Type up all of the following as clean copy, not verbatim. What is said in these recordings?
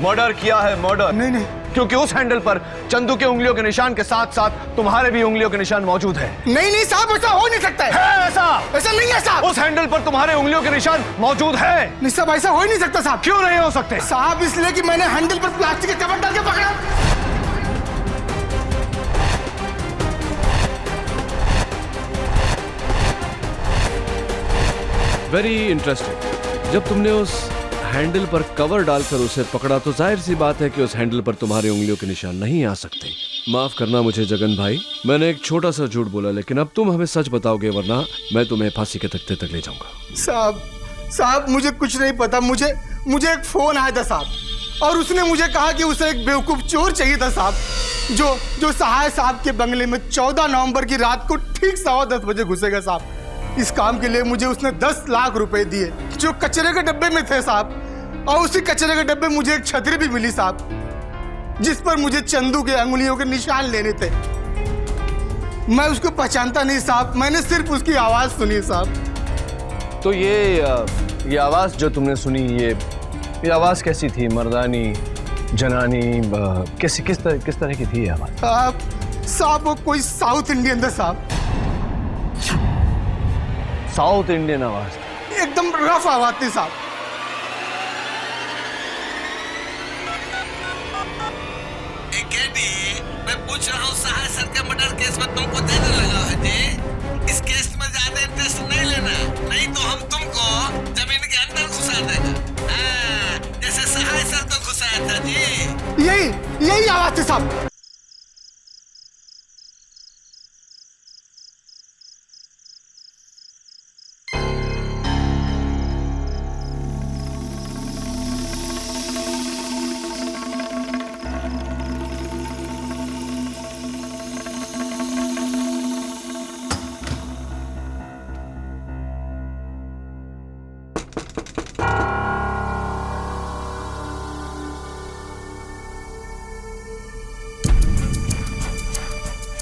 Murder किया है, murder. नहीं नहीं क्योंकि उस हैंडल पर चंदू के उंगलियों के निशान के साथ साथ तुम्हारे भी उंगलियों के निशान मौजूद है। नहीं नहीं साहब, ऐसा हो नहीं सकता है ऐसा। ऐसा नहीं है साहब। उस हैंडल पर तुम्हारे उंगलियों के निशान मौजूद है। नहीं साहब, ऐसा हो ही नहीं सकता साहब। क्यों नहीं हो सकते साहब? इसलिए कि मैंने हैंडल पर प्लास्टिक के कवर डाल के पकड़ा। Very interesting. जब तुमने उस हैंडल पर कवर डालकर उसे पकड़ा तो जाहिर सी बात है कि उस हैंडल पर तुम्हारी उंगलियों के निशान नहीं आ सकते। माफ करना मुझे जगन भाई, मैंने एक छोटा सा झूठ बोला, लेकिन अब तुम हमें सच बताओगे वरना मैं तुम्हें फांसी के तख्ते तक ले जाऊंगा। साहब मुझे कुछ नहीं पता। मुझे एक फोन आया था साहब, और उसने मुझे कहा कि उसे एक बेवकूफ चोर चाहिए था साहब, जो सहाय साहब के बंगले में 14 नवंबर की रात को ठीक 10:15 बजे घुसेगा साहब। इस काम के लिए मुझे उसने 10 लाख रुपए दिए, जो कचरे के डब्बे में थे साहब। और उसी कचरे के डब्बे मुझे एक छतरी भी मिली साहब, जिस पर मुझे चंदू के अंगुलियों के निशान लेने थे। मैं उसको पहचानता नहीं साहब, मैंने सिर्फ उसकी आवाज सुनी साहब। तो ये आवाज जो तुमने सुनी, ये आवाज कैसी थी? मर्दानी, जनानी, किस तरह की थी ये आवाज? साहब वो कोई साउथ इंडियन था साहब। साउथ इंडियन आवाज? एकदम रफ आवाज थी साहब। मैं पूछ रहा हूँ, सहाय सर के मर्डर केस में तुमको देने लगा है जी। इस केस में ज्यादा इंटरेस्ट नहीं लेना, नहीं तो हम तुमको जमीन के अंदर घुसा देगा। जैसे सहाय सर को घुसाया था जी। यही आवाज थी साहब।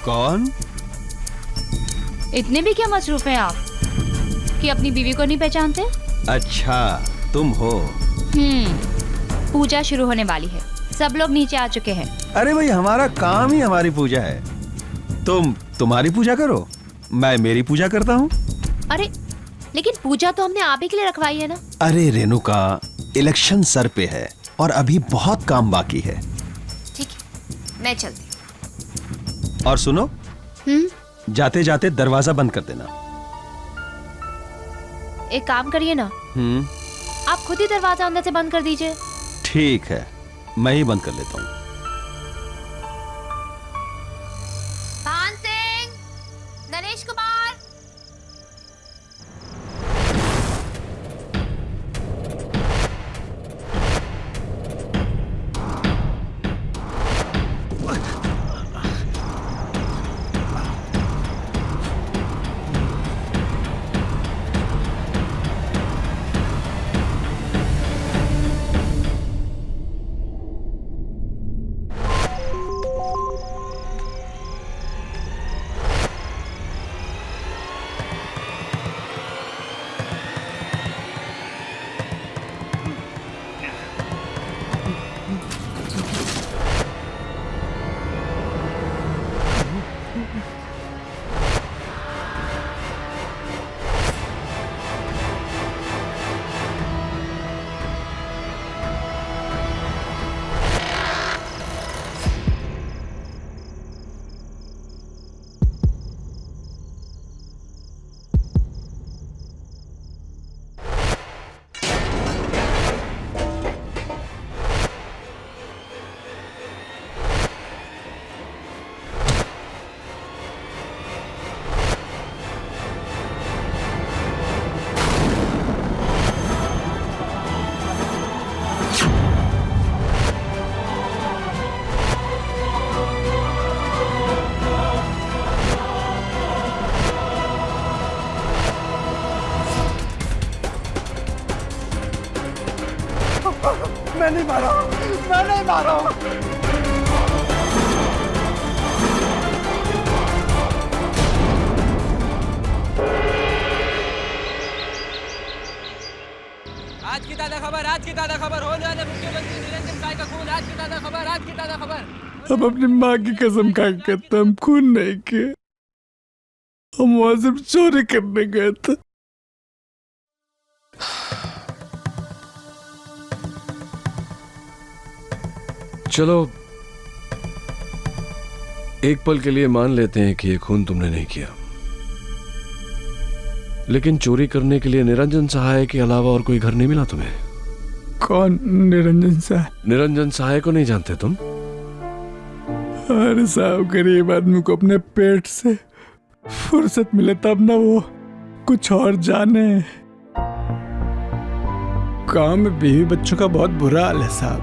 कौन? इतने भी क्या मसरूफ हैं आप कि अपनी बीवी को नहीं पहचानते? अच्छा तुम हो। पूजा शुरू होने वाली है, सब लोग नीचे आ चुके हैं। अरे भाई, हमारा काम ही हमारी पूजा है। तुम तुम्हारी पूजा करो, मैं मेरी पूजा करता हूँ। अरे लेकिन पूजा तो हमने आप ही के लिए रखवाई है ना। अरे रेणुका, इलेक्शन सर पे है और अभी बहुत काम बाकी है। ठीक है, मैं चलती हूँ। और सुनो, जाते जाते दरवाजा बंद कर देना। एक काम करिए ना, आप खुद ही दरवाजा अंदर से बंद कर दीजिए। ठीक है, मैं ही बंद कर लेता हूँ। भान सिंह, नरेश कुमार। मैं नहीं मारा, मैं नहीं मारा। आज की ताजा खबर होने वाले मुख्यमंत्री निरंजन राय का हम अपनी माँ की कसम खा के कहते हम खून नहीं किए, हम वहां सिर्फ चोरी करने गए थे। चलो एक पल के लिए मान लेते हैं कि ये खून तुमने नहीं किया, लेकिन चोरी करने के लिए निरंजन सहाय के अलावा और कोई घर नहीं मिला तुम्हें? कौन निरंजन सहाय? निरंजन सहाय को नहीं जानते तुम? अरे साहब, गरीब आदमी को अपने पेट से फुर्सत मिले तब ना वो कुछ और जाने। गांव में बीवी बच्चों का बहुत बुरा हाल है साहब।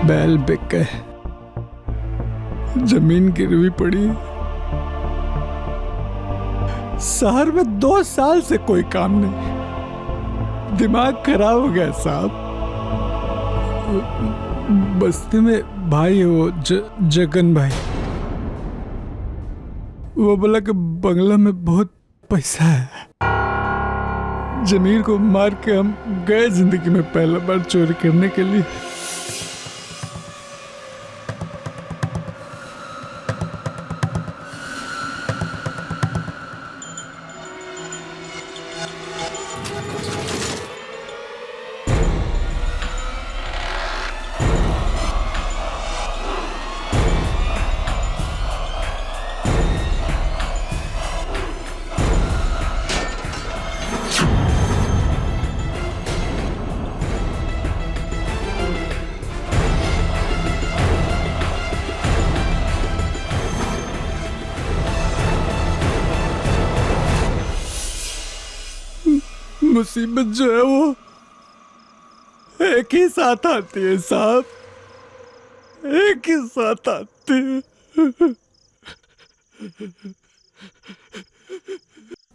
बैल बिक गए, जमीन गिरवी पड़ी, शहर में 2 साल से कोई काम नहीं, दिमाग खराब हो गया साहब। बस्ती में भाई है वो जगन भाई, वो बोला कि बंगला में बहुत पैसा है। जमीर को मार के हम गए जिंदगी में पहला बार चोरी करने के लिए। मुसीबत जो है वो एक ही साथ आती है साहब, एक ही साथ आती है।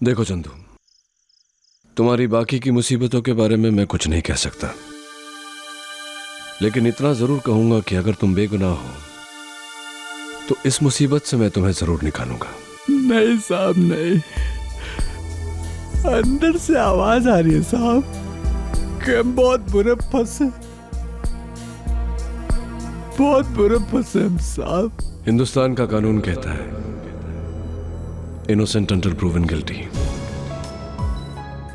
देखो चंदू, तुम्हारी बाकी की मुसीबतों के बारे में मैं कुछ नहीं कह सकता, लेकिन इतना जरूर कहूंगा कि अगर तुम बेगुनाह हो तो इस मुसीबत से मैं तुम्हें जरूर निकालूंगा। नहीं साहब नहीं, अंदर से आवाज आ रही है साहब कि हम बहुत बुरे फंसे, बहुत बुरे फंसे हम साहब। हिंदुस्तान का कानून कहता है इनोसेंट अंटिल प्रूवन गिल्टी।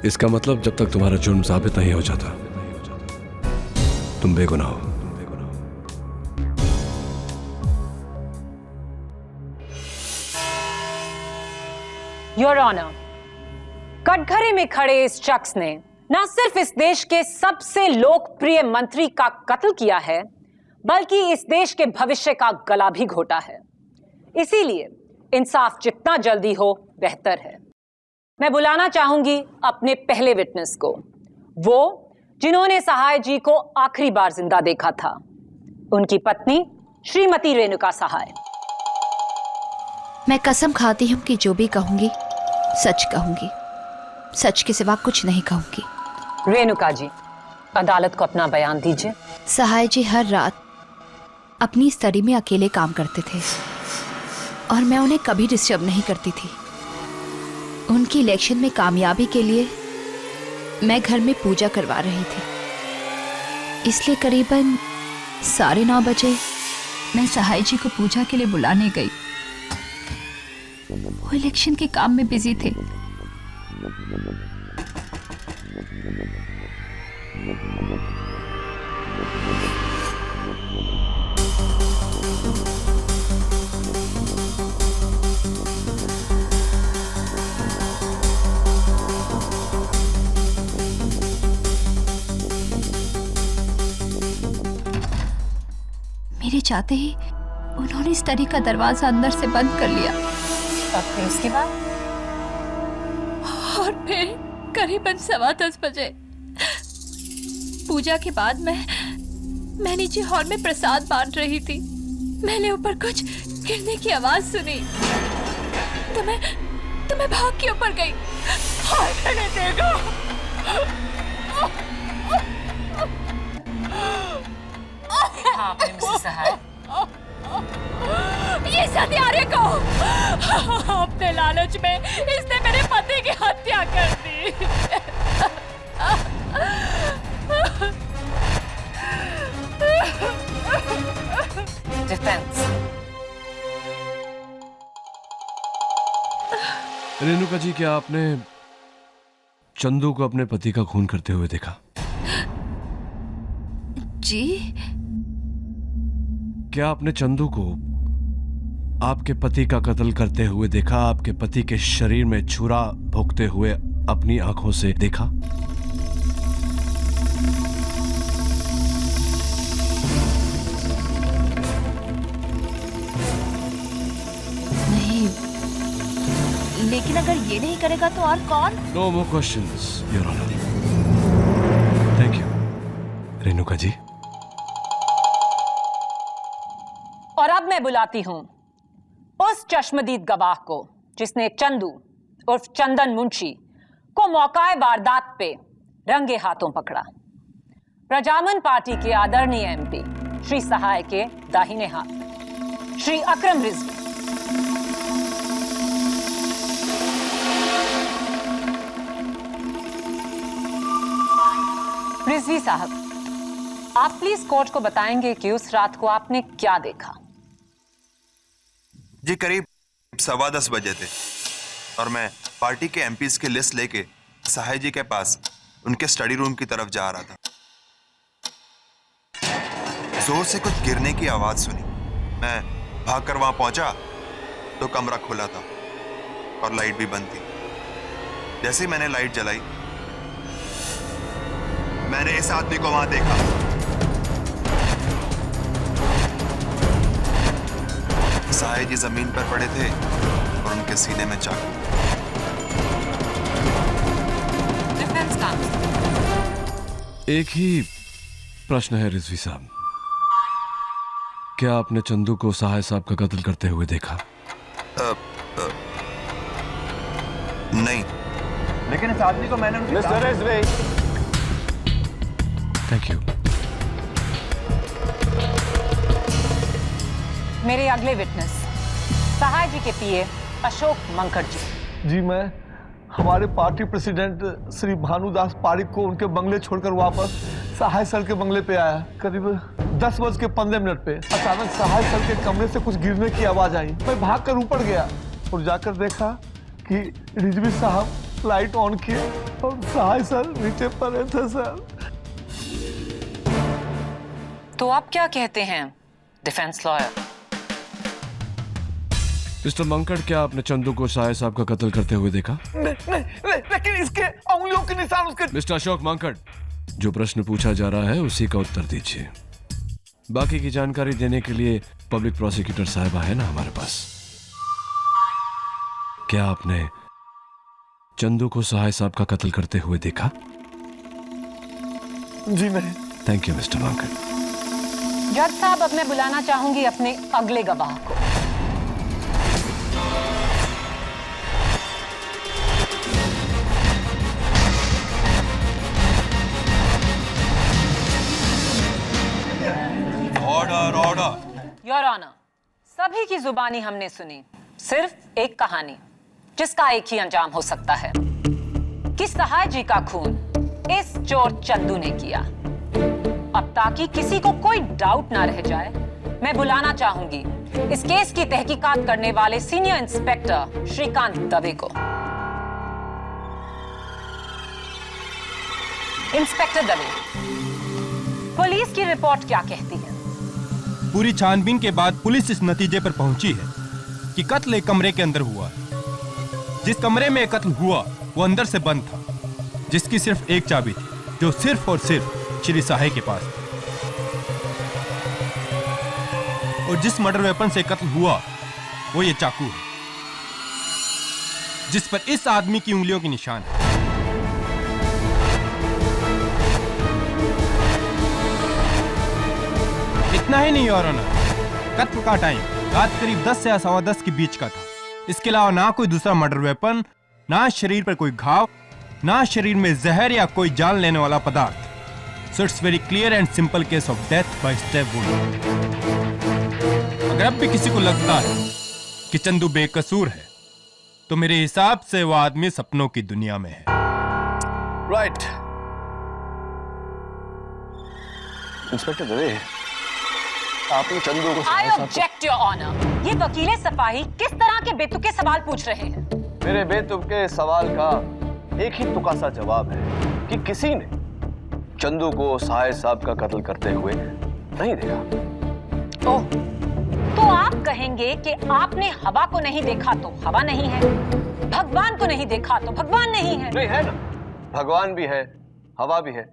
इसका मतलब जब तक तुम्हारा जुर्म साबित नहीं हो जाता तुम बेगुनाह हो। योर ऑनर, कटघरे में खड़े इस शख्स ने न सिर्फ इस देश के सबसे लोकप्रिय मंत्री का कत्ल किया है, बल्कि इस देश के भविष्य का गला भी घोटा है। इसीलिए इंसाफ जितना जल्दी हो बेहतर है। मैं बुलाना चाहूंगी अपने पहले विटनेस को, वो जिन्होंने सहाय जी को आखिरी बार जिंदा देखा था, उनकी पत्नी श्रीमती रेणुका सहाय। मैं कसम खाती हूँ कि जो भी कहूंगी सच कहूंगी, सच के सिवा कुछ नहीं कहूंगी। रेणुका जी, अदालत को अपना बयान दीजिए। सहाय जी हर रात अपनी स्टडी में अकेले काम करते थे और मैं उन्हें कभी डिस्टर्ब नहीं करती थी। उनकी इलेक्शन में कामयाबी के लिए मैं घर में पूजा करवा रही थी, इसलिए करीबन 9:30 बजे मैं सहाय जी को पूजा के लिए बुलाने गई। वो इलेक्शन के काम में बिजी थे। मेरे चाहते ही उन्होंने स्टडी का दरवाजा अंदर से बंद कर लिया। और फिर उसके बाद? और फिर करीबन 10:15 बजे पूजा के बाद मैं नीचे हॉल में प्रसाद बांट रही थी। मैंने ऊपर कुछ गिरने की आवाज सुनी तो मैं भाग के ऊपर गई। मैंने देखा आपने मिसेस सहाय ये सत्यारे को अपने लालच में इसने मेरे पति की हत्या कर दी। डिफेंस। रेणुका जी, क्या आपने चंदू को अपने पति का खून करते हुए देखा? जी? क्या आपने चंदू को आपके पति का कत्ल करते हुए देखा? आपके पति के शरीर में छुरा भोंकते हुए अपनी आंखों से देखा? नहीं, लेकिन अगर ये नहीं करेगा तो और कौन? No more questions, your honour. Thank you Renuka ji. और अब मैं बुलाती हूं उस चश्मदीद गवाह को जिसने चंदू उर्फ चंदन मुंशी को मौकाए वारदात पे रंगे हाथों पकड़ा। प्रजामन पार्टी के आदरणीय एमपी श्री सहाय के दाहिने हाथ श्री अकरम रिजवी। रिजवी साहब, आप प्लीज कोर्ट को बताएंगे कि उस रात को आपने क्या देखा? जी करीब 10:15 बजे थे और मैं पार्टी के एमपीज की लिस्ट लेके सहाय जी के पास उनके स्टडी रूम की तरफ जा रहा था। जोर से कुछ गिरने की आवाज सुनी। मैं भागकर वहां पहुंचा तो कमरा खुला था और लाइट भी बंद थी। जैसे ही मैंने लाइट जलाई, मैंने इस आदमी को वहां देखा। सहाय जी जमीन पर पड़े थे और उनके सीने में चाकू। Defence council. एक ही प्रश्न है रिजवी साहब, क्या आपने चंदू को सहाय साहब का कत्ल करते हुए देखा? नहीं, लेकिन इस आदमी को मैंने मिस्टर रिजवी। Thank you. मेरे अगले विटनेस सहाय जी के पीए अशोक मंकड़ जी। जी, मैं हमारे पार्टी प्रेसिडेंट श्री भानुदास पारिक को उनके बंगले छोड़कर वापस सहाय सर के बंगले पे आया। करीब 10:15 पे अचानक सहाय सर के कमरे से कुछ गिरने की आवाज आई। मैं भागकर ऊपर गया और जाकर देखा कि रिजवी साहब लाइट ऑन किए और सहाय सर नीचे पड़े थे। सर, तो आप क्या कहते हैं डिफेंस लॉयर? मिस्टर मंकड़, क्या आपने चंदू को सहाय साहब का कत्ल करते हुए देखा? लेकिन इसके उंगलियों के निशान उसके। मिस्टर अशोक मंकड़, जो प्रश्न पूछा जा रहा है उसी का उत्तर दीजिए। बाकी की जानकारी देने के लिए पब्लिक प्रोसिक्यूटर साहिबा है ना हमारे पास। क्या आपने चंदू को सहाय साहब का कत्ल करते हुए देखा? जी नहीं। Thank you Mr Mankad. जज साहब, अब मैं बुलाना चाहूंगी अपने अगले गवाह को। Order order. योर ऑनर, सभी की जुबानी हमने सुनी। सिर्फ एक कहानी जिसका एक ही अंजाम हो सकता है कि सहाय जी का खून इस चोर चंदू ने किया। अब ताकि किसी को कोई डाउट ना रह जाए, मैं बुलाना चाहूंगी इस केस की तहकीकात करने वाले सीनियर इंस्पेक्टर श्रीकांत दवे को। इंस्पेक्टर दवे, पुलिस की रिपोर्ट क्या कहती है? पूरी छानबीन के बाद पुलिस इस नतीजे पर पहुंची है कि कत्ल एक कमरे के अंदर हुआ। जिस कमरे में कत्ल हुआ वो अंदर से बंद था, जिसकी सिर्फ एक चाबी थी, जो सिर्फ और सिर्फ श्री सहाय के पास थी। और जिस मर्डर वेपन से कत्ल हुआ वो ये चाकू है, जिस पर इस आदमी की उंगलियों के निशान है। इतना ही नहीं और कत्ल का टाइम रात करीब 10 से 10:15 के बीच का था। इसके अलावा ना कोई दूसरा मर्डर वेपन, ना शरीर पर कोई घाव, ना शरीर में जहर या कोई जान लेने वाला पदार्थ। So it's very clear and simple case of death by step wound. अगर अब भी किसी को लगता है कि चंदू बेकसूर है, तो मेरे हिसाब से वो आदमी सपनों की दुनिया में है। इंस्पेक्टर दवे, आपने चंदू को आई ऑब्जेक्ट योर ऑनर। ये वकीले सफाही किस तरह के बेतुके सवाल पूछ रहे हैं? मेरे बेतुके सवाल का एक ही तुका सा जवाब है कि किसी ने चंदू को साहिर साहब का कत्ल करते हुए नहीं देखा। ओह, तो आप कहेंगे कि आपने हवा को नहीं देखा तो हवा नहीं है, भगवान को नहीं देखा तो भगवान नहीं है। नहीं है ना, भगवान भी है, हवा भी है।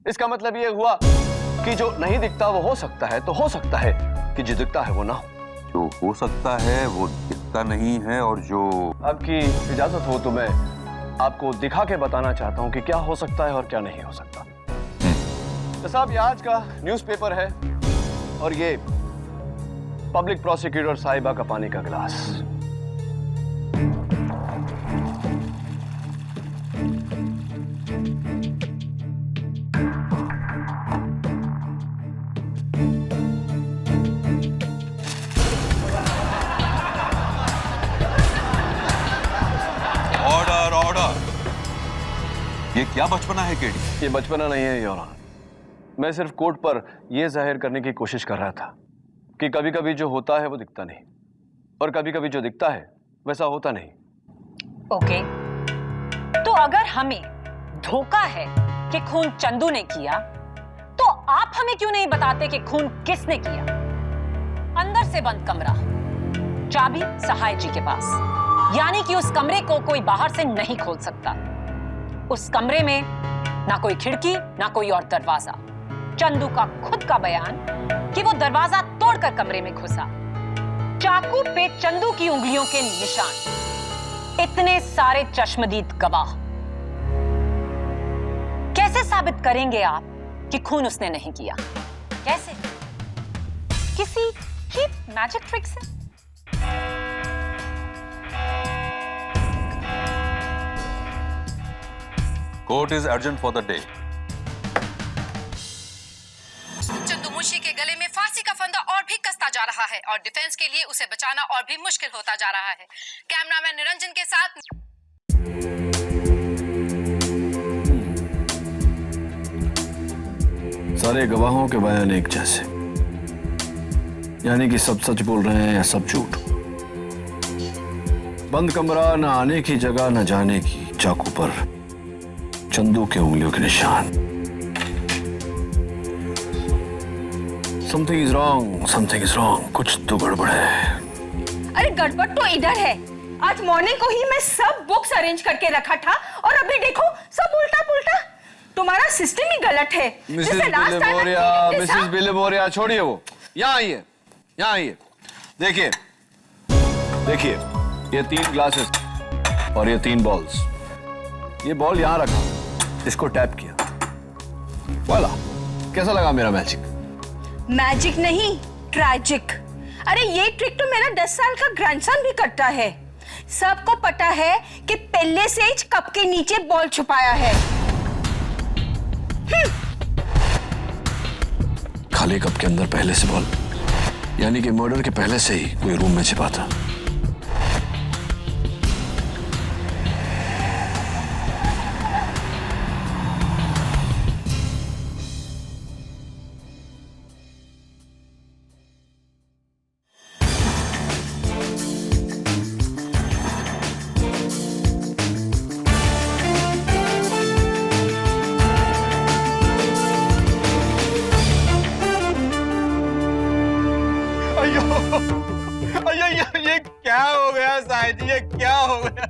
इसका मतलब ये हुआ कि जो नहीं दिखता वो हो सकता है, तो हो सकता है कि जो दिखता है वो ना हो। जो हो सकता है वो दिखता नहीं है, और जो आपकी इजाजत हो तो मैं आपको दिखा के बताना चाहता हूं कि क्या हो सकता है और क्या नहीं हो सकता। तो साहब, ये आज का न्यूज़पेपर है और ये पब्लिक प्रोसिक्यूटर साहिबा का पानी का गिलास। Order order. ये क्या बचपना है केडी? ये बचपना नहीं है योर ऑनर। मैं सिर्फ कोर्ट पर यह जाहिर करने की कोशिश कर रहा था कि कभी कभी जो होता है वो दिखता नहीं, और कभी कभी जो दिखता है वैसा होता नहीं। ओके, तो अगर हमें धोखा है कि खून चंदू ने किया, तो आप हमें क्यों नहीं बताते कि खून किसने किया? अंदर से बंद कमरा, चाबी सहाय जी के पास, यानी कि उस कमरे को कोई बाहर से नहीं खोल सकता। उस कमरे में ना कोई खिड़की ना कोई और दरवाजा। चंदू का खुद का बयान कि वो दरवाजा तोड़कर कमरे में घुसा। चाकू पे चंदू की उंगलियों के निशान, इतने सारे चश्मदीद गवाह। कैसे साबित करेंगे आप कि खून उसने नहीं किया? कैसे? किसी चीप मैजिक ट्रिक से? Court is urgent for the day. Chandu Munshi के गले में फांसी का फंदा और भी कसता जा रहा है और डिफेंस के लिए उसे बचाना और भी मुश्किल होता जा रहा है। कैमरामैन निरंजन के साथ सारे गवाहों के बयान एक जैसे, यानी कि सब सच बोल रहे हैं या सब झूठ। बंद कमरा, न आने की जगह न जाने की, चाकू पर चंदू के उंगलियों के निशान। Something is wrong, something is wrong. कुछ तो गड़बड़ है। अरे गड़बड़ तो इधर है। आज मॉर्निंग को ही मैं सब बुक्स अरेंज करके रखा था और अभी देखो सब उल्टा पुल्टा। तुम्हारा सिस्टम ही गलत है। मिसेस बिलेमोरिया, छोड़िए वो। यहाँ आइए, यहाँ आइए। देखिए, देखिए, ये 3 ग्लासेस और ये 3 बॉल्स। ये बॉल यहाँ रखा, इसको टैप किया, वाला। कैसा लगा मेरा मैजिक? मैजिक नहीं, ट्रैजिक। अरे ये ट्रिक तो मेरा 10 साल का ग्रैंडसन भी करता है। सबको पता है कि पहले से ही कप के नीचे बॉल छुपाया है। खाली कप के अंदर पहले से बॉल, यानी कि मर्डर के पहले से ही कोई रूम में छिपा था। ये क्या हो गया शायद? ये क्या हो गया?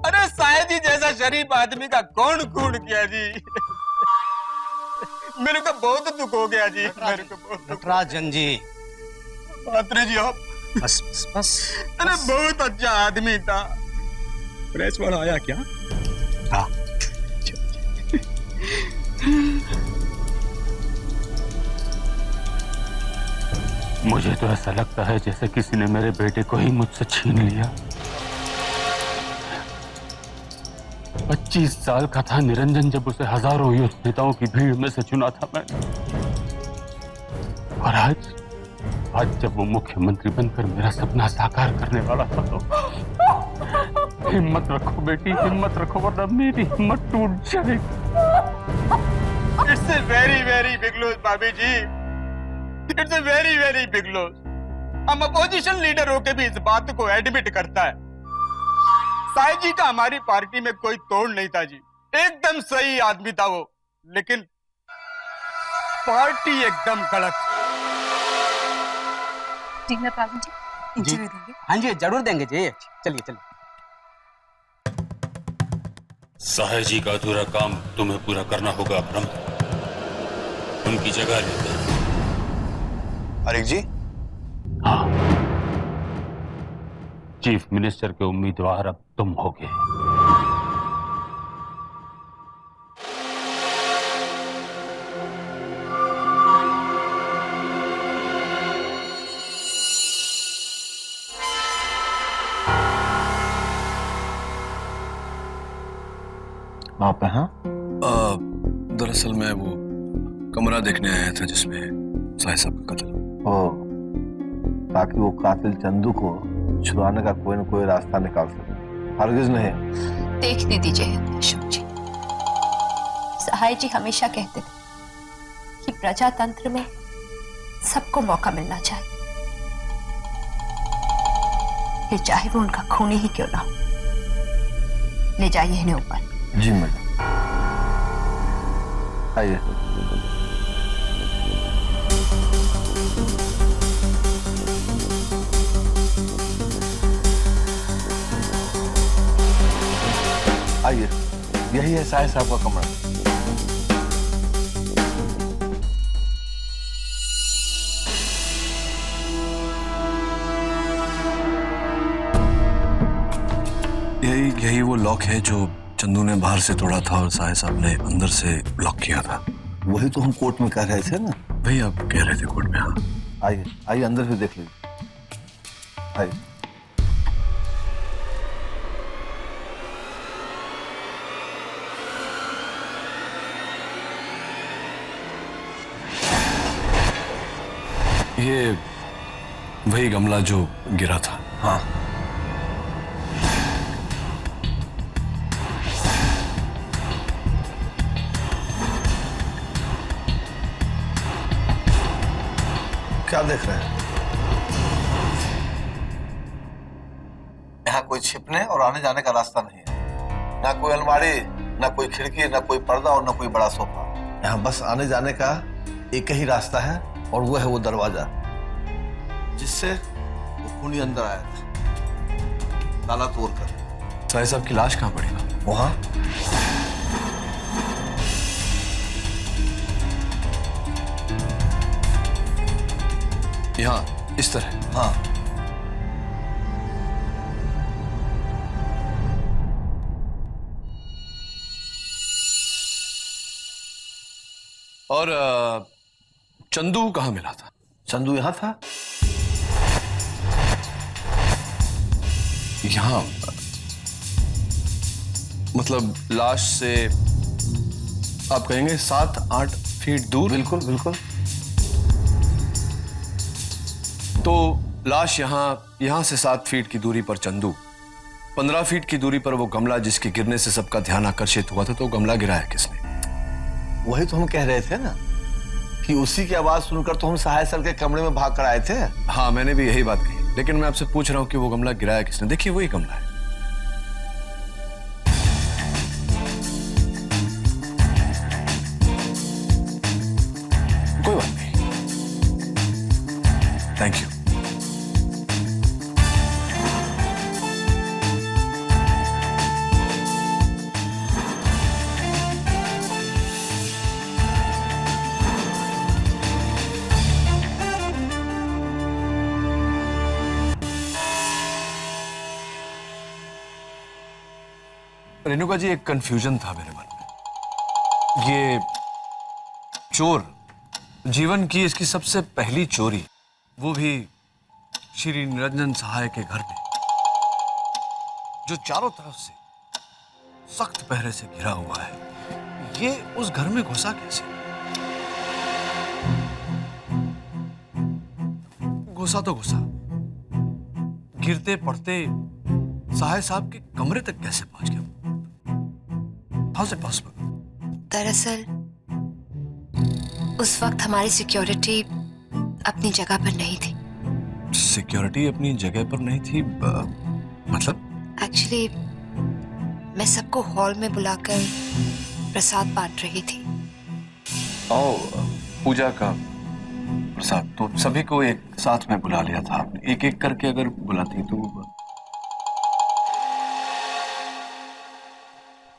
अरे शायद ही जैसा शरीफ आदमी का कौन खून किया जी? मेरे को बहुत दुख हो गया जी। मेरे को बहुत नटराजन जी, पात्रे जी आप बस बस बस। अरे बहुत अच्छा आदमी था। प्रेस वाला आया क्या? हाँ। मुझे तो ऐसा लगता है जैसे किसी ने मेरे बेटे को ही मुझसे छीन लिया। 25 साल का था निरंजन जब उसे हजारों युद्ध नेताओं की भीड़ में से चुना था मैंने, और आज जब वो मुख्यमंत्री बनकर मेरा सपना साकार करने वाला था तो हिम्मत रखो बेटी, हिम्मत रखो वरना मेरी हिम्मत टूट जाएगी। It's very very big loss भाभी जी। It's very very big loss. हम अपोजिशन लीडर होके भी इस बात को एडमिट करता है। साई जी का हमारी पार्टी में कोई तोड़ नहीं था जी, एकदम सही आदमी था वो, लेकिन पार्टी एकदम गलत। ठीक है प्रवीण जी, इंटरव्यू देंगे? हाँ जी जरूर देंगे जी। चलिए चलिए। साहे जी का अधूरा काम तुम्हें पूरा करना होगा ब्रह्म। उनकी जगह लेते हैं। अरिक जी, हाँ, चीफ मिनिस्टर के उम्मीदवार अब तुम होगे। आप हैं? दरअसल मैं वो कमरा देखने आया था जिसमें साहिब साहब का कत्ल। ताकि वो कातिल चंदू को छुड़ाने का कोई न कोई रास्ता निकाल सके। हरगिज नहीं। देखने दीजिए अशोक जी, सहाय जी हमेशा कहते थे कि प्रजातंत्र में सबको मौका मिलना चाहिए, फिर चाहे वो उनका खूनी ही क्यों ना हो। ले जाइए इन्हें ऊपर। जी मैडम, आइए। आइए, यही है साहिब साहब का कमरा। यही वो लॉक है जो चंदू ने बाहर से तोड़ा था और साहिब साहब ने अंदर से लॉक किया था। वही तो हम कोर्ट में कह रहे थे ना। वही आप कह रहे थे कोर्ट में। हाँ आइए आइए, अंदर भी देख लीजिए। आइए। ये वही गमला जो गिरा था। हाँ, क्या देख रहे हैं? यहाँ कोई छिपने और आने जाने का रास्ता नहीं है। ना कोई अलमारी, ना कोई खिड़की, ना कोई पर्दा और ना कोई बड़ा सोफा। यहाँ बस आने जाने का एक ही रास्ता है और वो है वो दरवाजा जिससे वो खूनी अंदर आया था, ताला तोड़कर। साहिब साहब की लाश कहाँ पड़ी? वहां। यहाँ इस तरह? हाँ। और चंदू कहाँ मिला था? चंदू यहाँ था। यहाँ मतलब लाश से आप कहेंगे 7-8 फीट दूर? बिल्कुल बिल्कुल। तो लाश यहाँ से 7 फीट की दूरी पर चंदू, 15 फीट की दूरी पर वो गमला जिसके गिरने से सबका ध्यान आकर्षित हुआ था। तो गमला गिराया किसने? वही तो हम कह रहे थे ना कि उसी की आवाज सुनकर तो हम सहाय सर के कमरे में भाग कर आए थे। हाँ, मैंने भी यही बात कही, लेकिन मैं आपसे पूछ रहा हूँ कि वो गमला गिराया किसने? देखिए वही गमला है। कोई बात नहीं, थैंक यू। रेणुका जी, एक कंफ्यूजन था मेरे मन में। ये चोर जीवन की इसकी सबसे पहली चोरी, वो भी श्री निरंजन सहाय के घर में, जो चारों तरफ से सख्त पहरे से घिरा हुआ है, ये उस घर में घुसा कैसे? घुसा तो घुसा, गिरते पड़ते सहाय साहब के कमरे तक कैसे पहुंच गया? How is it possible? दरअसल उस वक्त हमारी सिक्योरिटी अपनी जगह पर नहीं थी। सिक्योरिटी अपनी जगह पर नहीं थी? मतलब? एक्चुअली मैं सबको हॉल में बुलाकर प्रसाद बांट रही थी। पूजा का प्रसाद तो सभी को एक साथ में बुला लिया था आपने। एक एक करके अगर बुलाती तो।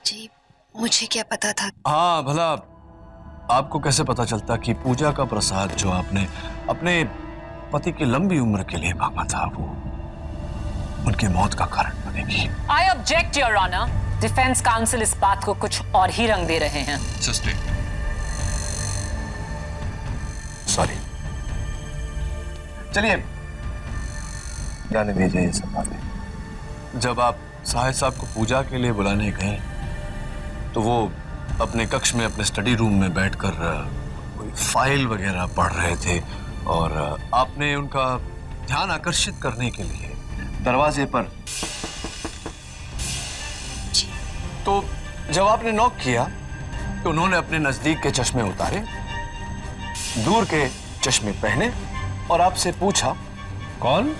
जी मुझे क्या पता था। हाँ भला आपको कैसे पता चलता कि पूजा का प्रसाद जो आपने अपने पति की लंबी उम्र के लिए मांगा था वो उनकी मौत का कारण बनेगी? I object your honour. Defence council इस बात को कुछ और ही रंग दे रहे हैं। सॉरी, चलिए जाने दीजिए ये सब बातें। जब आप साहिब साहब को पूजा के लिए बुलाने गए तो वो अपने कक्ष में अपने स्टडी रूम में बैठकर कोई फाइल वगैरह पढ़ रहे थे और आपने उनका ध्यान आकर्षित करने के लिए दरवाजे पर, तो जब आपने नॉक किया तो उन्होंने अपने नजदीक के चश्मे उतारे, दूर के चश्मे पहने और आपसे पूछा कौन?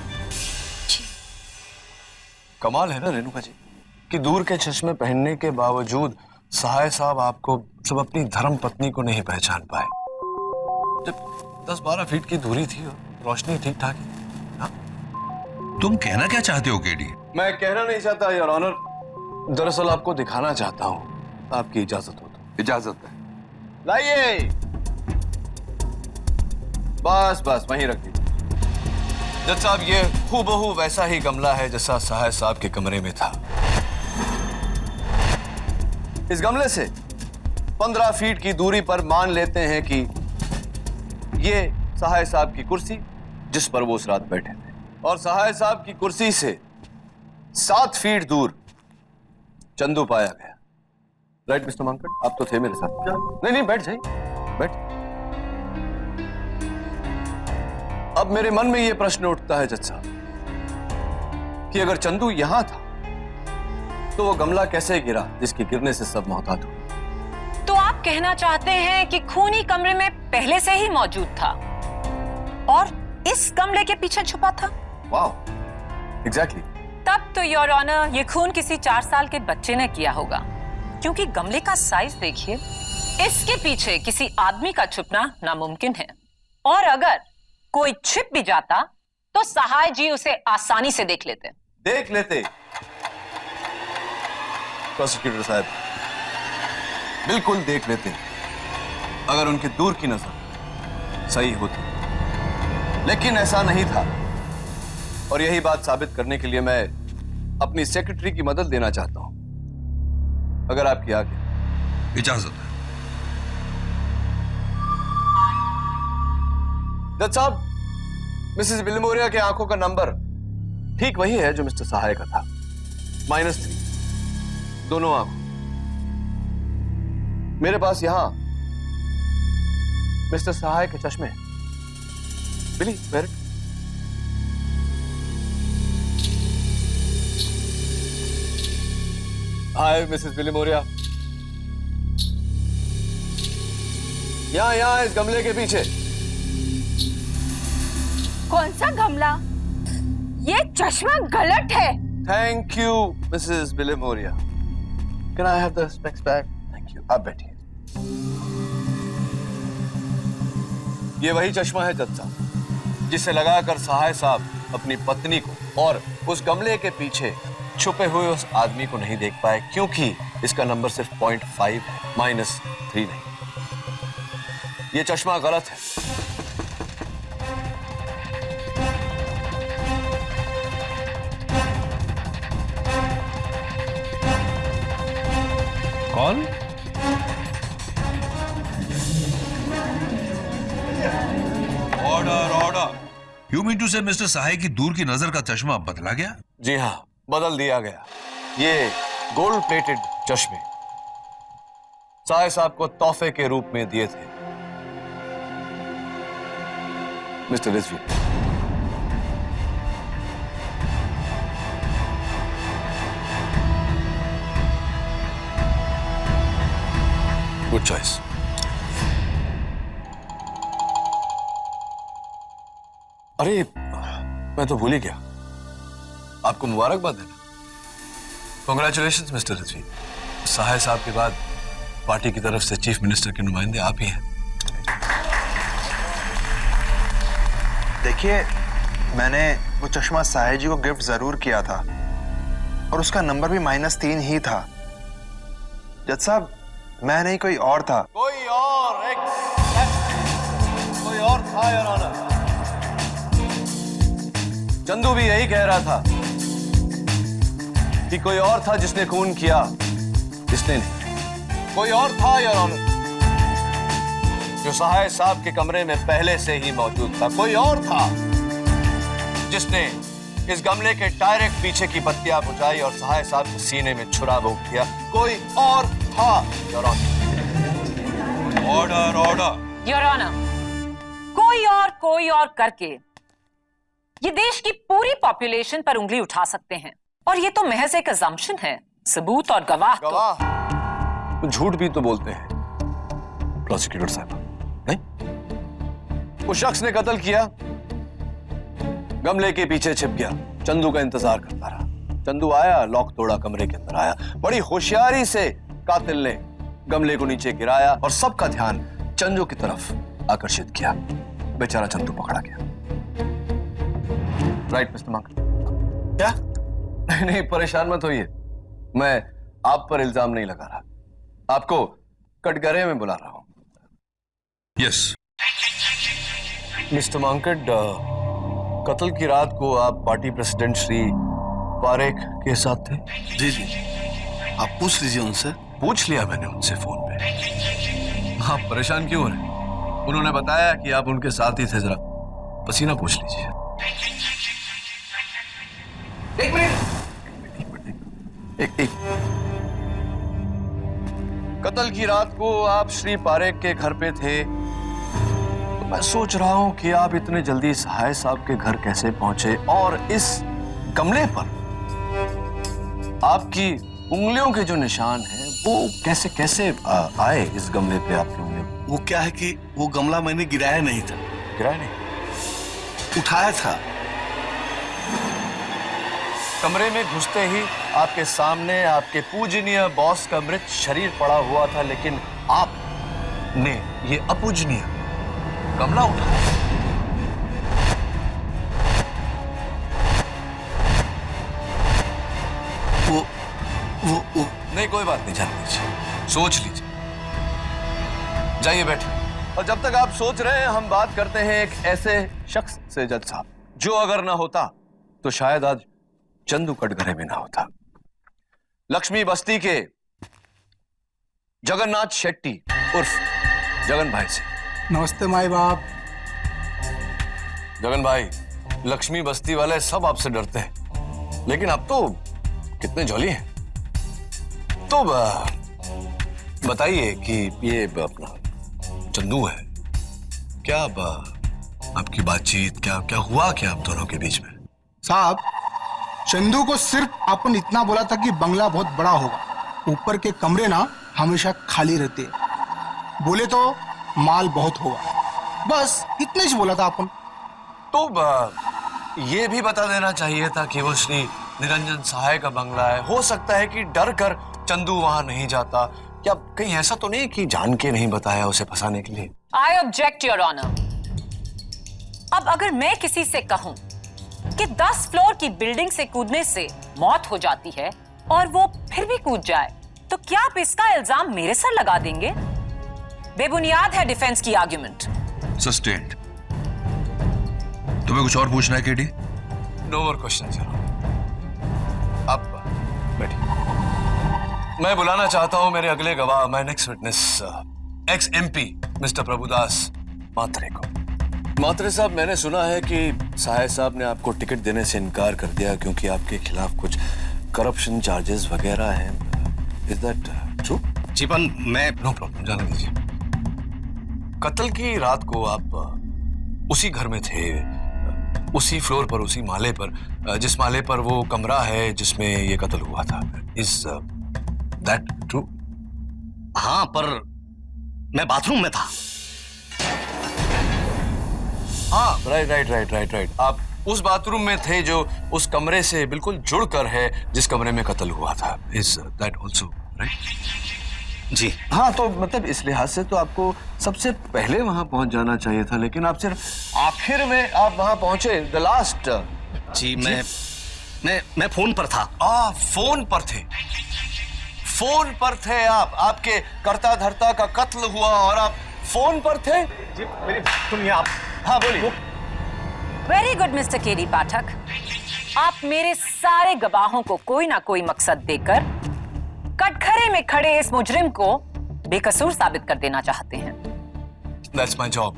कमाल है ना रेणुका जी कि दूर के चश्मे पहनने के बावजूद सहाय साहब आपको सब अपनी धर्म पत्नी को नहीं पहचान पाए। जब 10-12 फीट की दूरी थी और रोशनी ठीक ठाक ही। तुम कहना क्या चाहते हो केडी? मैं कहना नहीं चाहता योर ऑनर, दरअसल आपको दिखाना चाहता हूं। आपकी इजाजत हो तो? इजाजत है। लाइए, बस बस वहीं रख दीजिए। जज साहब ये हूबहू वैसा ही गमला है जैसा सहाय साहब के कमरे में था। इस गमले से 15 फीट की दूरी पर मान लेते हैं कि ये सहाय साहब की कुर्सी जिस पर वो उस रात बैठे थे, और सहाय साहब की कुर्सी से 7 फीट दूर चंदू पाया गया। राइट मिस्टर मांकड़, आप तो थे मेरे साथ। नहीं नहीं, बैठ जाइए, बैठ। अब मेरे मन में यह प्रश्न उठता है जज साहब कि अगर चंदू यहां था तो वो गमला कैसे गिरा जिसके गिरने से सब मोहतात हुए? तो आप कहना चाहते हैं कि खूनी कमरे में पहले से ही मौजूद था और इस गमले के पीछे छुपा था? वाह, एग्जैक्टली। तब तो योर ऑनर ये खून किसी 4 साल के बच्चे ने किया होगा, क्योंकि गमले का साइज देखिए। इसके पीछे किसी आदमी का छुपना नामुमकिन है, और अगर कोई छिप भी जाता तो सहाय जी उसे आसानी से देख लेते। प्रोसिक्यूटर साहब बिल्कुल देख लेते अगर उनकी दूर की नजर सही होती, लेकिन ऐसा नहीं था। और यही बात साबित करने के लिए मैं अपनी सेक्रेटरी की मदद लेना चाहता हूं, अगर आपकी आज्ञा। इजाजत है। जज साहब, मिसेस विलिमोरिया के आंखों का नंबर ठीक वही है जो मिस्टर सहाय का था, -3, दोनों आंखों। मेरे पास यहां मिस्टर सहाय के चश्मे हैं। बिली, वेयर? हाय मिसेस विलिमोरिया, यहां इस गमले के पीछे। कौन सा गमला? ये चश्मा गलत है। Thank you Mrs Vilimoria. Can I have the specs back? Thank you. आप बैठिए। ये वही चश्मा है जज साहब जिसे लगाकर सहाय साहब अपनी पत्नी को और उस गमले के पीछे छुपे हुए उस आदमी को नहीं देख पाए, क्योंकि इसका नंबर सिर्फ 0.5 है, -3 नहीं। ये चश्मा गलत है। कौन? Order order. You mean to say mister Sahay की दूर की नजर का चश्मा बदला गया? जी हाँ, बदल दिया गया। ये गोल्ड प्लेटेड चश्मे सहाय साहब को तोहफे के रूप में दिए थे मिस्टर रिजवी। Good choice. अरे मैं तो भूल ही गया, आपको मुबारकबाद देना। Congratulation mister Rizvi. सहाय साहब के बाद पार्टी की तरफ से चीफ मिनिस्टर के नुमाइंदे आप ही हैं। देखिए, मैंने वो चश्मा साहे जी को गिफ्ट जरूर किया था और उसका नंबर भी -3 ही था। जज साहब, मैं नहीं, कोई और था। कोई और था योर ऑनर। चंदू भी यही कह रहा था कि कोई और था जिसने खून किया, इसने नहीं। कोई और था योर ऑनर जो सहाय साहब के कमरे में पहले से ही मौजूद था। कोई और था जिसने इस गमले के डायरेक्ट पीछे की बत्तियां बुझाई और सहाय साहब के सीने में छुरा भोंक दिया। कोई और था your honour. Order order. Your honour, कोई और करके ये देश की पूरी पॉपुलेशन पर उंगली उठा सकते हैं, और ये तो महज एक अजम्पशन है। सबूत और गवाह तो झूठ भी तो बोलते हैं प्रोसिक्यूटर साहब, नहीं? उस शख्स ने कत्ल किया, गमले के पीछे छिप गया, चंदू का इंतजार करता रहा। चंदू आया, लॉक तोड़ा, कमरे के अंदर आया। बड़ी होशियारी से कातिल ने गमले को नीचे गिराया और सबका ध्यान चंदू की तरफ आकर्षित किया। बेचारा चंदू पकड़ा गया। Right mister monk? क्या? नहीं, परेशान मत होइए, मैं आप पर इल्जाम नहीं लगा रहा, आपको कटघरे में बुला रहा हूं। यस मिस्टर मांकड, कत्ल की रात को आप पार्टी प्रेसिडेंट श्री पारेख के साथ थे? जी जी, आप पूछ लीजिए उनसे। पूछ लिया मैंने उनसे फोन पे। आप परेशान क्यों हो रहे? उन्होंने बताया कि आप उनके साथ ही थे। जरा पसीना पूछ लीजिए। एक मिनट। एक कत्ल की रात को आप श्री पारेख के घर पे थे, तो मैं सोच रहा हूं कि आप इतने जल्दी सहाय साहब के घर कैसे पहुंचे, और इस गमले पर आपकी उंगलियों के जो निशान हैं वो कैसे कैसे आए इस गमले पे आपकी उंगलियों? वो क्या है कि वो गमला मैंने गिराया नहीं था। गिराया नहीं? उठाया था। कमरे में घुसते ही आपके सामने आपके पूजनीय बॉस का मृत शरीर पड़ा हुआ था, लेकिन आपने ये अपूजनीय गमला उठाया। वो नहीं, कोई बात नहीं, जान लीजिए, सोच लीजिए, जाइए बैठे। और जब तक आप सोच रहे हैं, हम बात करते हैं एक ऐसे शख्स से जज साहब, जो अगर ना होता तो शायद आज चंदू कटघरे में ना होता। लक्ष्मी बस्ती के जगन्नाथ शेट्टी उर्फ जगन भाई से। नमस्ते माई बाप। जगन भाई, लक्ष्मी बस्ती वाले सब आपसे डरते हैं, लेकिन अब तो कितने जॉली हैं। तो बताइए कि ये अपना चंदू है, क्या आपकी बातचीत क्या क्या हुआ, क्या आप दोनों के बीच में? साहब, चंदू को सिर्फ अपन इतना बोला था कि बंगला बहुत बड़ा होगा, ऊपर के कमरे ना हमेशा खाली रहते, बोले तो माल बहुत होगा, बस इतने ही बोला था अपन। तो ये भी बता देना चाहिए था कि वो श्री निरंजन सहाय का बंगला है। हो सकता है कि डर कर चंदू वहां नहीं जाता। क्या कहीं ऐसा तो नहीं कि जान के नहीं बताया उसे फंसाने के लिए? I object your honour. अब अगर मैं किसी से कहूं कि 10 फ्लोर की बिल्डिंग से कूदने से मौत हो जाती है और वो फिर भी कूद जाए, तो क्या आप इसका इल्जाम मेरे सर लगा देंगे? बेबुनियाद है डिफेंस की आर्ग्यूमेंट। सस्टेन्ड। तुम्हें कुछ और पूछना है केडी? No more questions. आप बैठिए। मैं बुलाना चाहता हूं मेरे अगले गवाह, my next witness, ex MP Mr Prabhudas Matre को। मात्रे साहब, मैंने सुना है कि सहाय साहब ने आपको टिकट देने से इनकार कर दिया क्योंकि आपके खिलाफ कुछ करप्शन चार्जेस वगैरह हैं। Is that true? जीवन, मैं नो प्रॉब्लम, जाने दीजिए। कत्ल की रात को आप उसी घर में थे, उसी फ्लोर पर, उसी माले पर, जिस माले पर वो कमरा है जिसमें ये कत्ल हुआ था। Is that true? हाँ, पर मैं बाथरूम में था। हाँ, राइट। आप उस बाथरूम में थे जो उस कमरे से बिल्कुल जुड़कर है जिस कमरे में कत्ल हुआ था। Is that also right? जी हाँ, तो मतलब इस लिहाज से तो आपको सबसे पहले वहां पहुंच जाना चाहिए था, लेकिन आप सिर्फ आखिर में आप वहां पहुंचे, द लास्ट। जी मैं फोन पर था। फोन पर थे? फोन पर थे आप? आपके कर्ता धर्ता का कत्ल हुआ और आप फोन पर थे? जी मेरी सुनिए आप। हाँ बोलिए। वेरी गुड मिस्टर केडी पाठक, आप मेरे सारे गवाहों को कोई ना कोई मकसद देकर कटघरे में खड़े इस मुजरिम को बेकसूर साबित कर देना चाहते हैं। That's my job,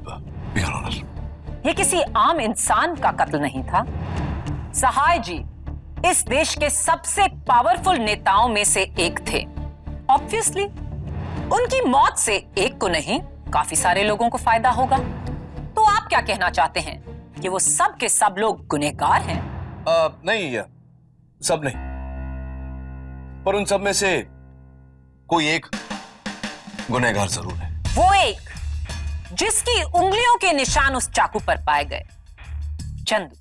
Your Honor. ये किसी आम इंसान का कत्ल नहीं था। सहाय जी इस देश के सबसे पावरफुल नेताओं में से एक थे। ऑब्वियसली उनकी मौत से एक को नहीं, काफी सारे लोगों को फायदा होगा। तो आप क्या कहना चाहते हैं कि वो सब के सब लोग गुनहगार हैं? नहीं, सब नहीं, पर उन सब में से कोई एक गुनहगार जरूर है। वो एक जिसकी उंगलियों के निशान उस चाकू पर पाए गए, चंदू।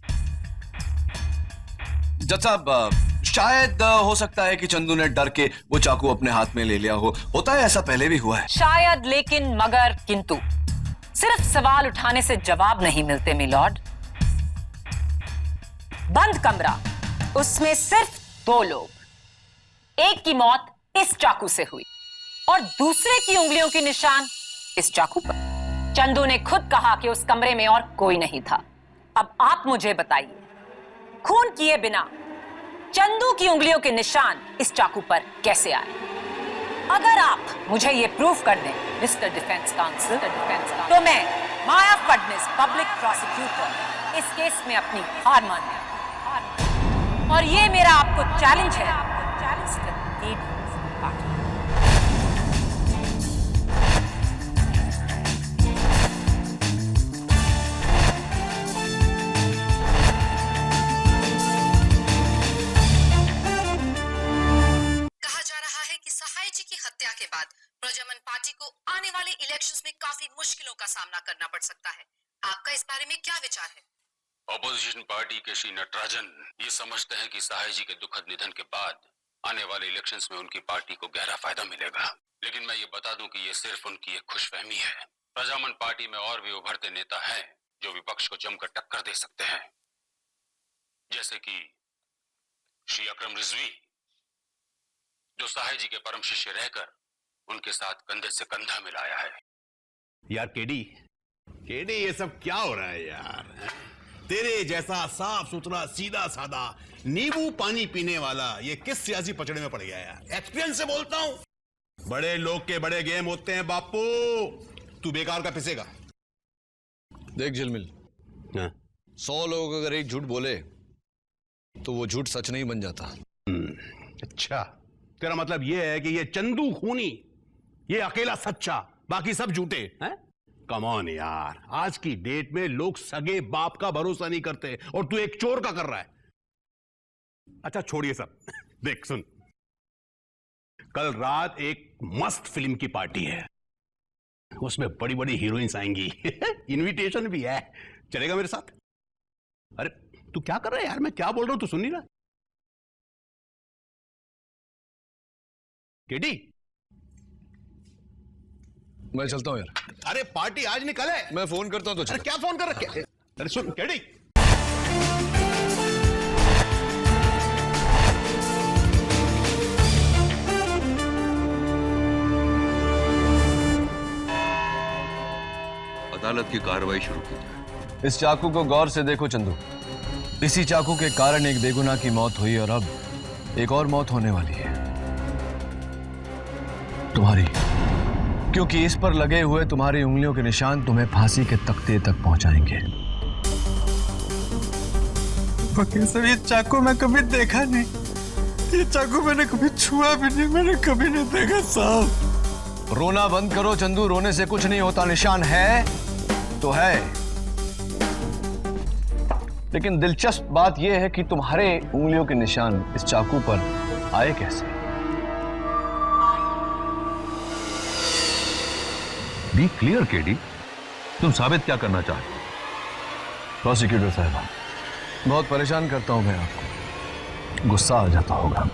जज साहब, शायद हो सकता है कि चंदू ने डर के वो चाकू अपने हाथ में ले लिया हो। होता है, ऐसा पहले भी हुआ है। शायद, लेकिन, मगर, किंतु सिर्फ सवाल उठाने से जवाब नहीं मिलते मिलॉर्ड। बंद कमरा, उसमें सिर्फ 2 लोग, एक की मौत इस चाकू से हुई और दूसरे की उंगलियों के निशान इस चाकू पर। चंदू ने खुद कहा कि उस कमरे में और कोई नहीं था। अब आप मुझे बताइए, खून किए बिना चंदू की उंगलियों के निशान इस चाकू पर कैसे आए? अगर आप मुझे ये प्रूफ कर दें मिस्टर डिफेंस काउंसिल, तो मैं माया फडणवीस पब्लिक प्रोसिक्यूटर इस केस में अपनी हार मान लूं। और ये मेरा आपको चैलेंज है। हत्या के बाद प्रजामन पार्टी को आने वाले इलेक्शंस में काफी मुश्किलों का सामना करना पड़ सकता है। आपका इस बारे में क्या विचार है? ऑपोजिशन पार्टी के श्री नटराजन ये समझते हैं कि सहाय जी के दुखद निधन के बाद आने वाले इलेक्शंस में उनकी पार्टी को गहरा फायदा मिलेगा। लेकिन मैं ये बता दूं कि ये सिर्फ उनकी एक खुशफहमी है। प्रजामन पार्टी में और भी उभरते नेता हैं जो विपक्ष को जमकर टक्कर दे सकते हैं, जैसे कि श्री अकरम रिजवी, जो सहाय जी के परम शिष्य रहकर उनके साथ कंधे से कंधा मिलाया है। यार केडी ये सब क्या हो रहा है यार? तेरे जैसा साफ सुथरा सीधा सादा नींबू पानी पीने वाला ये किस सियासी पचड़े में पड़ गया यार? एक्सपीरियंस से बोलता हूं, बड़े लोग के बड़े गेम होते हैं बापू। तू बेकार का पिसेगा। देख झिलमिल, 100 लोग अगर एक झूठ बोले तो वो झूठ सच नहीं बन जाता। अच्छा, तेरा मतलब ये है कि ये चंदू खूनी, ये अकेला सच्चा, बाकी सब झूठे हैं? कम ऑन यार, आज की डेट में लोग सगे बाप का भरोसा नहीं करते और तू एक चोर का कर रहा है। अच्छा छोड़िए सब, देख सुन, कल रात एक मस्त फिल्म की पार्टी है, उसमें बड़ी बड़ी हीरोइंस आएंगी। इनविटेशन भी है, चलेगा मेरे साथ? अरे तू क्या कर रहा है यार? मैं क्या बोल रहा हूं तू सुन नहीं रहा? केडी, मैं चलता हूं यार। अरे पार्टी आज नहीं कल है। मैं फोन करता हूं तो चल। अरे क्या फोन कर रखे? अरे सुन केडी, अदालत की कार्रवाई शुरू की जाए। इस चाकू को गौर से देखो चंदू, इसी चाकू के कारण एक बेगुनाह की मौत हुई और अब एक और मौत होने वाली है, तुम्हारी। क्योंकि इस पर लगे हुए तुम्हारी उंगलियों के निशान तुम्हें फांसी के तख्ते तक पहुंचाएंगे। वकील साहब, ये चाकू मैं कभी देखा नहीं, ये चाकू मैंने कभी छुआ भी नहीं, मैंने कभी नहीं देखा साहब। रोना बंद करो चंदू, रोने से कुछ नहीं होता। निशान है तो है, लेकिन दिलचस्प बात यह है कि तुम्हारे उंगलियों के निशान इस चाकू पर आए कैसे? बी क्लियर केडी, तुम साबित क्या करना चाहते हो? प्रोसिक्यूटर साहब, बहुत परेशान करता हूं मैं आपको, गुस्सा आ जाता होगा।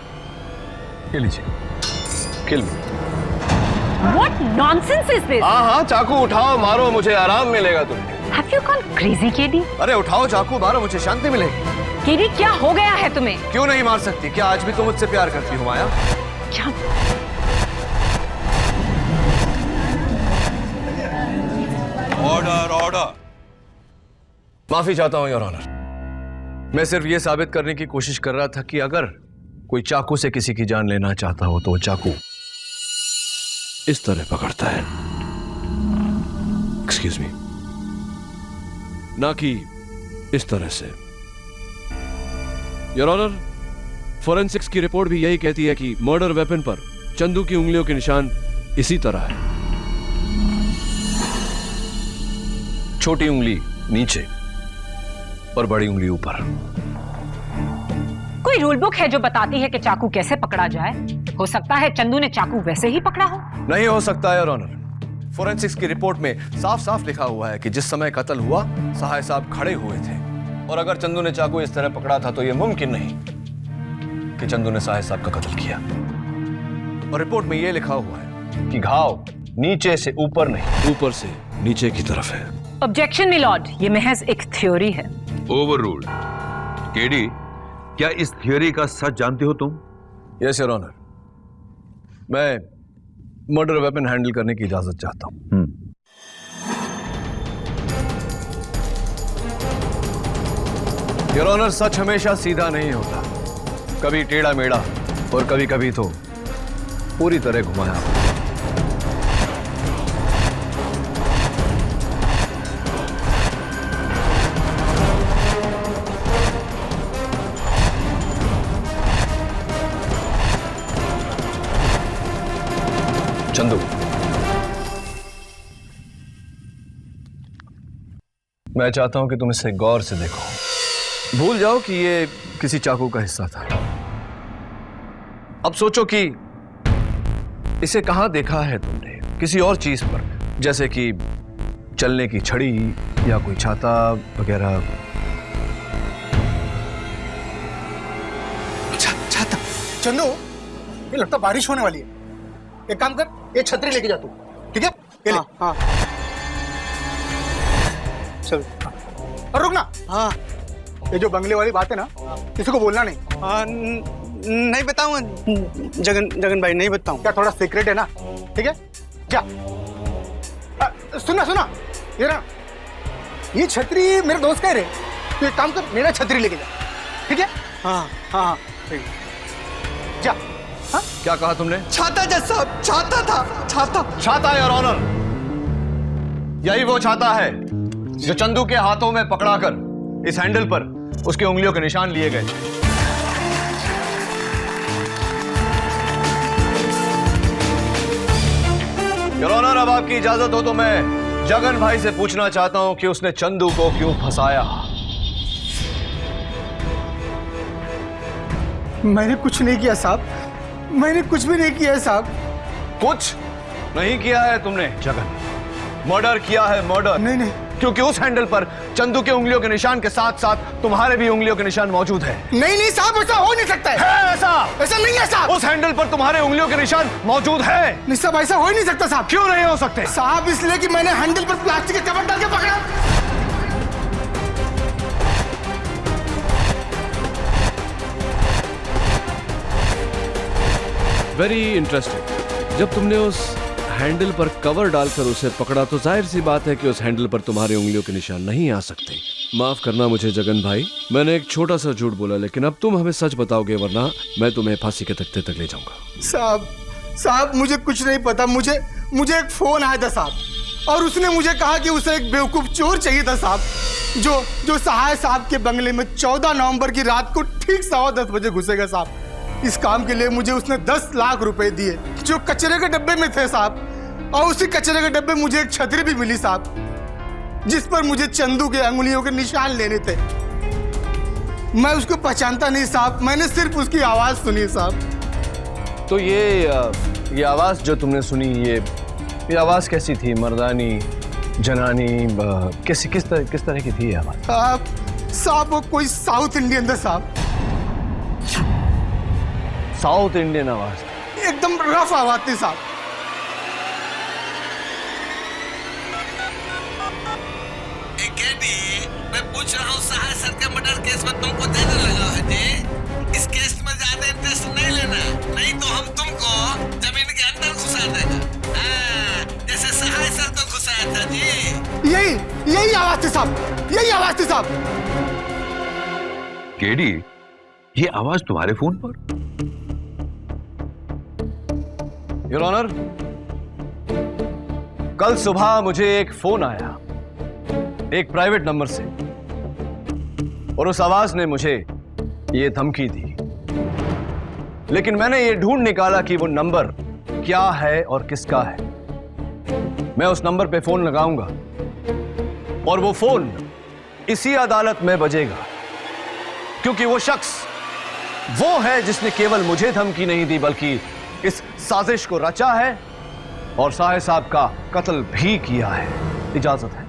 ये लीजिए, किल मी। What nonsense is this? हाँ, चाकू उठाओ, मारो, मुझे आराम मिलेगा तुम्हें। Have you gone crazy, KD? अरे उठाओ चाकू, मारो, मुझे शांति मिलेगी। केडी, क्या हो गया है तुम्हें? क्यों नहीं मार सकती? क्या आज भी तुम मुझसे प्यार करती हो माया? क्या? Order order. माफी चाहता हूं योर ऑनर। मैं सिर्फ यह साबित करने की कोशिश कर रहा था कि अगर कोई चाकू से किसी की जान लेना चाहता हो तो वो चाकू इस तरह पकड़ता है, एक्सक्यूज मी, ना कि इस तरह से। योर ऑनर, फोरेंसिक्स की रिपोर्ट भी यही कहती है कि मर्डर वेपन पर चंदू की उंगलियों के निशान इसी तरह है। छोटी उंगली नीचे और बड़ी उंगली ऊपर। कोई रूल बुक है जो बताती है कि चाकू कैसे पकड़ा जाए? हो सकता है चंदू ने चाकू वैसे ही पकड़ा हो। नहीं हो सकता है योर ऑनर। फोरेंसिक्स की रिपोर्ट में साफ साफ लिखा हुआ है कि जिस समय कत्ल हुआ सहाय साहब खड़े हुए थे, और अगर चंदू ने चाकू इस तरह पकड़ा था तो यह मुमकिन नहीं कि चंदू ने सहाय साहब का कत्ल किया। और रिपोर्ट में यह लिखा हुआ है कि घाव नीचे से ऊपर नहीं, ऊपर से नीचे की तरफ है। ऑब्जेक्शन मिलॉर्ड, ये महज एक थ्योरी है। Over ruled. केडी, क्या इस थियोरी का सच जानते हो तुम? यस योर ऑनर, मैं मर्डर वेपन हैंडल करने की इजाजत चाहता हूं। योर ऑनर, सच हमेशा सीधा नहीं होता, कभी टेढ़ा मेढ़ा और कभी कभी तो पूरी तरह घुमाया। चंदू, मैं चाहता हूं कि तुम इसे गौर से देखो। भूल जाओ कि ये किसी चाकू का हिस्सा था। अब सोचो कि इसे कहां देखा है तुमने, किसी और चीज पर, जैसे कि चलने की छड़ी या कोई छाता वगैरह। छाता? चंदू, ये लगता बारिश होने वाली है। एक काम कर, ये छतरी लेके जा तू, ठीक है? ये ले। हाँ। चल। और रुक ना। हाँ। ये जो बंगले वाली बात है ना, किसी को बोलना नहीं। हाँ, नहीं बताऊंगा जगन भाई, नहीं बताऊं। क्या थोड़ा सीक्रेट है ना? ठीक है, जा। सुना, ये ना, ये छतरी मेरे दोस्त का है रे। तो एक काम कर, मेरा छतरी लेके जा, ठीक है? हाँ, ठीक है। जा। हाँ? क्या कहा तुमने? छाता जज साहब, छाता था। छाता योर ऑनर, यही वो छाता है जो चंदू के हाथों में पकड़ाकर इस हैंडल पर उसकी उंगलियों के निशान लिए गए थे। योर ऑनर, अब आपकी इजाजत हो तो मैं जगन भाई से पूछना चाहता हूं कि उसने चंदू को क्यों फंसाया। मैंने कुछ नहीं किया साहब, मैंने कुछ भी नहीं किया है साहब। कुछ नहीं किया है तुमने जगन, मर्डर किया है, मर्डर। नहीं, क्योंकि उस हैंडल पर चंदू के उंगलियों के निशान के साथ साथ तुम्हारे भी उंगलियों के निशान मौजूद है। नहीं साहब, ऐसा हो नहीं सकता है। ऐसा नहीं है साहब। उस हैंडल पर तुम्हारे उंगलियों के निशान मौजूद है। नहीं साहब, ऐसा हो ही नहीं सकता साहब। क्यों नहीं हो सकते साहब? इसलिए कि मैंने हैंडल पर प्लास्टिक के कवर डाल के पकड़ा। Very interesting. जब तुमने उस हैंडल पर कवर डालकर उसे पकड़ा तो जाहिर सी बात है कि उस हैंडल पर तुम्हारे उंगलियों के निशान नहीं आ सकते। माफ करना मुझे जगन भाई, मैंने एक छोटा सा झूठ बोला, लेकिन अब तुम हमें सच बताओगे वरना मैं तुम्हें फांसी के तख्ते तक ले जाऊंगा। साहब मुझे कुछ नहीं पता। मुझे एक फोन आया था साहब, और उसने मुझे कहा कि उसे एक बेवकूफ चोर चाहिए था साहब, जो सहाय साहब के बंगले में 14 नवंबर की रात को ठीक 10:15 बजे घुसेगा साहब। इस काम के लिए मुझे उसने 10 लाख रुपए दिए जो कचरे के डब्बे में थे साहब, और उसी कचरे के डब्बे मुझे एक छतरी भी मिली साहब, जिस पर मुझे चंदू के अंगुलियों के निशान लेने थे। मैं उसको पहचानता नहीं साहब, मैंने सिर्फ उसकी आवाज सुनी साहब। तो ये आवाज जो तुमने सुनी, ये आवाज कैसी थी? मर्दानी जनानी किस तरह की थी आवाज? साहब वो कोई साउथ इंडियन था साहब। साउथ इंडियन आवाज? एकदम रफ आवाज थी साहब। मैं पूछ रहा हूँ सहाय सर के मर्डर केस में तुमको देने लगा है जी। इस केस में ज्यादा इंटरेस्ट नहीं लेना, नहीं तो हम तुमको जमीन के अंदर घुसा देगा, जैसे सहाय सर को घुसाया था जी। यही आवाज थी साहब, यही आवाज थी साहब। केडी, ये आवाज तुम्हारे फोन पर? योर ऑनर, कल सुबह मुझे एक फोन आया एक प्राइवेट नंबर से, और उस आवाज ने मुझे ये धमकी दी, लेकिन मैंने ये ढूंढ निकाला कि वो नंबर क्या है और किसका है। मैं उस नंबर पे फोन लगाऊंगा और वो फोन इसी अदालत में बजेगा, क्योंकि वो शख्स वो है जिसने केवल मुझे धमकी नहीं दी बल्कि इस साजिश को रचा है और साहिब साहब का कत्ल भी किया है। इजाजत है।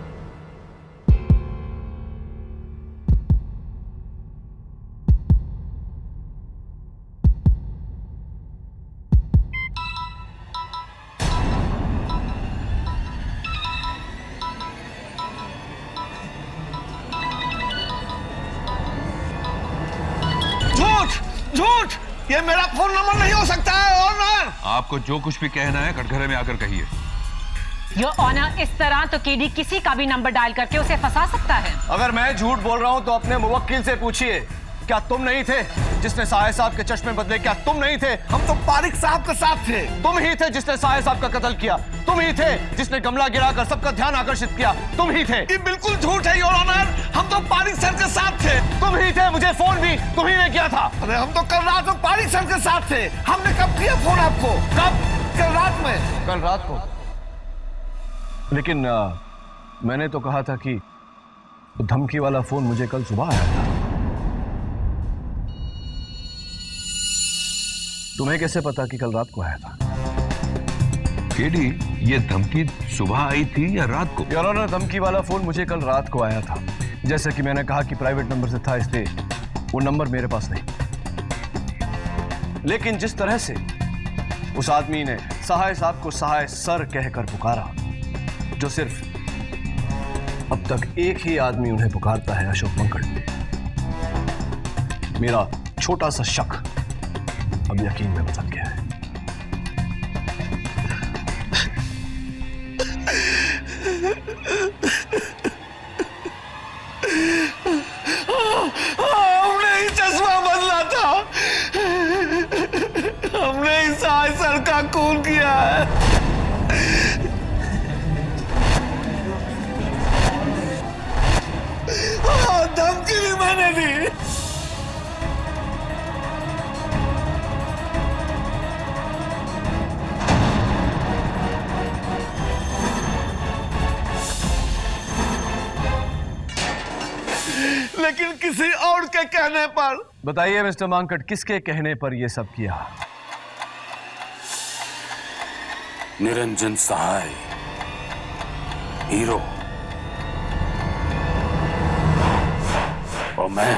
झूठ! ये मेरा फोन नंबर नहीं हो सकता है ऑनर। आपको जो कुछ भी कहना है कटघरे में आकर कहिए। योर ऑनर, इस तरह तो केडी किसी का भी नंबर डायल करके उसे फंसा सकता है। अगर मैं झूठ बोल रहा हूं तो अपने मुवक्किल से पूछिए, क्या तुम नहीं थे जिसने साहिब साहब के चश्मे बदले? क्या तुम नहीं थे? हम तो पारिक साहब के साथ थे। तुम ही थे जिसने साहिब साहब का कत्ल किया, तुम ही थे जिसने गमला गिराकर सबका ध्यान आकर्षित किया, तुम ही थे। ये बिल्कुल झूठ है योर ऑनर, हम तो पारिक सर के साथ थे। तुम ही थे, मुझे फोन भी तुम ही ने किया था। अरे हम तो कल रात में पारिक सर के साथ थे। हमने कब किया फोन आपको? कब? कल रात में। कल रात को? लेकिन मैंने तो कहा था कि धमकी वाला फोन मुझे कल सुबह आया था। तुम्हें कैसे पता कि कल रात को आया था? केडी, ये धमकी सुबह आई थी या रात को? योर ऑनर, धमकी वाला फोन मुझे कल रात को आया था। जैसे कि मैंने कहा कि प्राइवेट नंबर से था, इसलिए वो नंबर मेरे पास नहीं। लेकिन जिस तरह से उस आदमी ने सहाय साहब को सहाय सर कहकर पुकारा, जो सिर्फ अब तक एक ही आदमी उन्हें पुकारता है, अशोक मंकड़, मेरा छोटा सा शक अब यकीन में बदल गया है। हमने ही चश्मा बदला था, हमने ही साहिब सर का खून किया है। धमकी भी मैंने दी। लेकिन किसी और के कहने पर। बताइए मिस्टर मांकड़, किसके कहने पर यह सब किया? निरंजन सहाय, हीरो, और मैं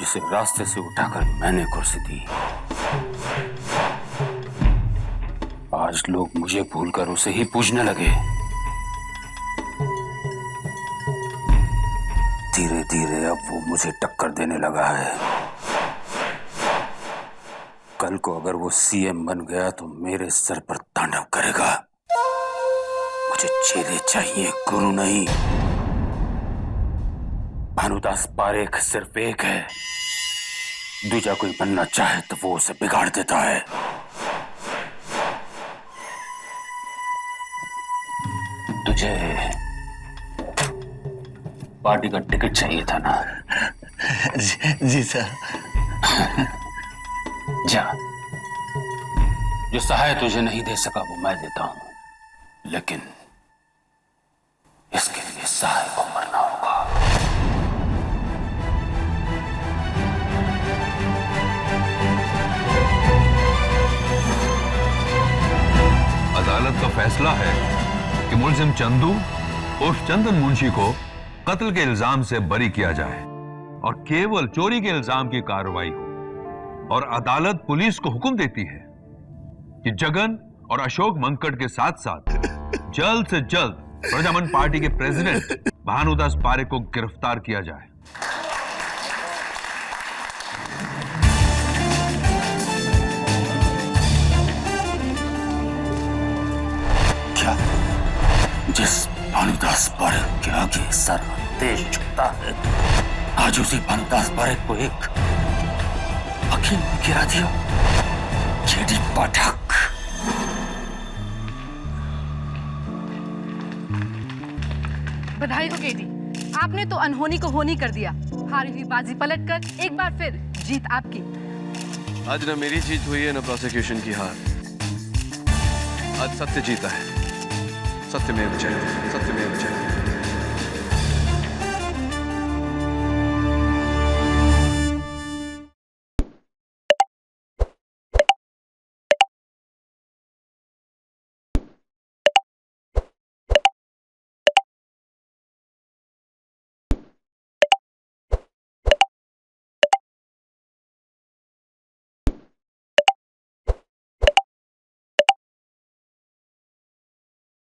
जिसे रास्ते से उठाकर मैंने कुर्सी दी। आज लोग मुझे भूलकर उसे ही पूजने लगे। धीरे धीरे अब वो मुझे टक्कर देने लगा है। कल को अगर वो सीएम बन गया तो मेरे सर पर तांडव करेगा। मुझे चेले चाहिए, गुरु नहीं। भानुदास पारेख सिर्फ एक है, दूजा कोई बनना चाहे तो वो उसे बिगाड़ देता है। तुझे पार्टी का टिकट चाहिए था ना? जी सर। जा, जो सहाय तुझे नहीं दे सका वो मैं देता हूं, लेकिन इसके लिए सहाय को मरना होगा। अदालत का फैसला है कि मुलजिम चंदू उर्फ चंदन मुंशी को कत्ल के इल्जाम से बरी किया जाए और केवल चोरी के इल्जाम की कार्रवाई हो। और अदालत पुलिस को हुक्म देती है कि जगन और अशोक मंकड़ के साथ साथ जल्द से जल्द प्रजामन पार्टी के प्रेसिडेंट भानुदास पारेख को गिरफ्तार किया जाए। क्या जिस भानुदास पारेख के आगे सारा देश झुकता है, आज उसी भानुदास पारेख को एक वकील ने गिरा दिया? जेडी पाठक। बधाई हो केडी, आपने तो अनहोनी को होनी कर दिया। हारी हुई बाजी पलटकर एक बार फिर जीत आपकी। आज न मेरी जीत हुई है न प्रोसिक्यूशन की हार। आज सत्य जीता है। सत्यमेव जयते, सत्यमेव